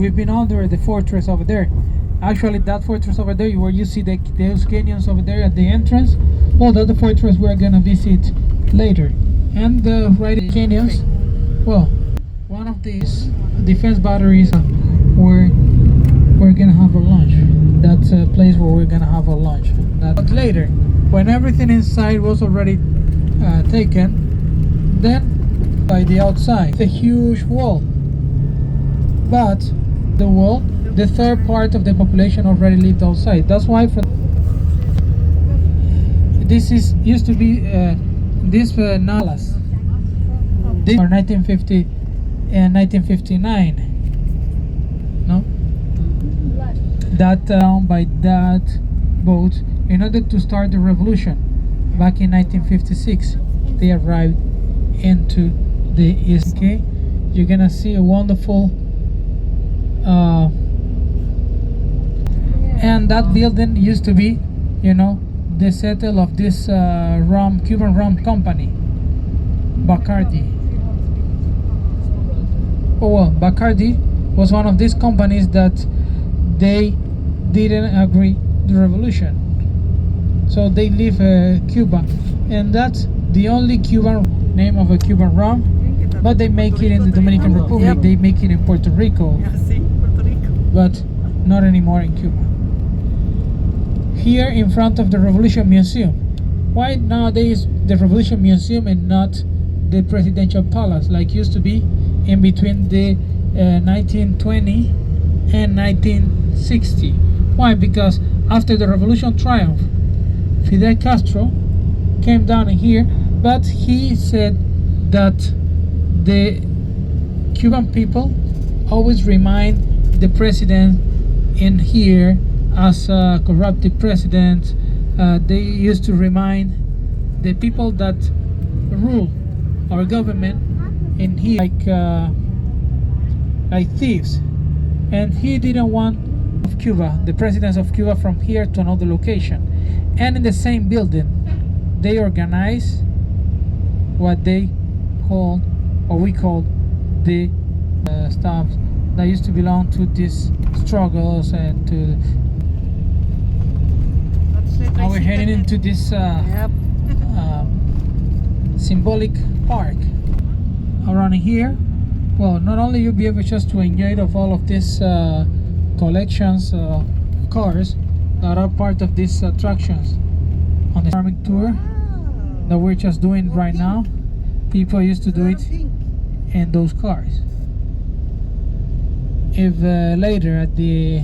we've been under the fortress over there. Actually, that fortress over there, where you see those canyons over there at the entrance, well, that's the fortress we're gonna visit later. And the right canyons, well, one of these defense batteries where we're gonna have our lunch. That's a place where we're gonna have our lunch. But later, when everything inside was already taken, then by the outside, it's a huge wall. But the wall, the third part of the population already lived outside. That's why this used to be this Nalas. This are 1950 and 1959. No, that down by that boat in order to start the revolution back in 1956. They arrived into the East. Okay, you're gonna see a wonderful. And that building used to be, you know, the settle of this Cuban rum company, Bacardi. Oh well, Bacardi was one of these companies that they didn't agree the revolution, so they leave Cuba, and that's the only Cuban name of a Cuban rum. But they make it in the Dominican Republic. They make it in Puerto Rico, but not anymore in Cuba. Here in front of the Revolution Museum. Why nowadays the Revolution Museum and not the Presidential Palace like used to be in between the 1920 and 1960? Why? Because after the Revolution triumph, Fidel Castro came down in here, but he said that the Cuban people always remind the president in here as a corrupted president. They used to remind the people that rule our government in here like thieves, and he didn't want Cuba, the presidents of Cuba, from here to another location. And in the same building, they organized what they called, or we called, the stuff that used to belong to these struggles and to. Now we're heading into this symbolic park around here. Well, not only you'll be able just to enjoy of all of these collections of cars that are part of these attractions on the farming tour that we're just doing right now. People used to do it in those cars. If later at the